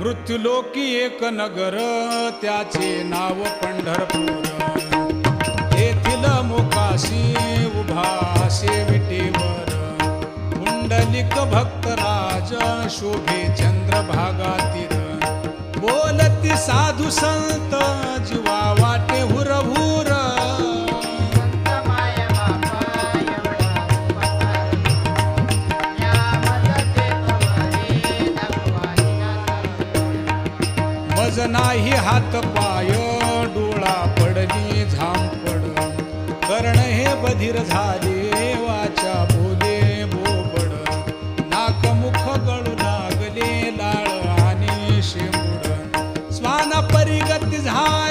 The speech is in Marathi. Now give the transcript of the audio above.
मृत्युलोकी एक नगर त्याचे नाव पंढरपूर. येथील मोकाशी उभा विटेवर पुंडलिक भक्तराज शोभे चंद्रभागातील. बोलती साधू संत जीवा वाटे हुरहुर. मज नाही हात पाय डोळा पडली झांपड. कर्ण हे बधीर झाले वाचा बोले बोबड. नाक मुख गळू लागले लाळ आणि शेंबूड. स्वाना परिगती झाली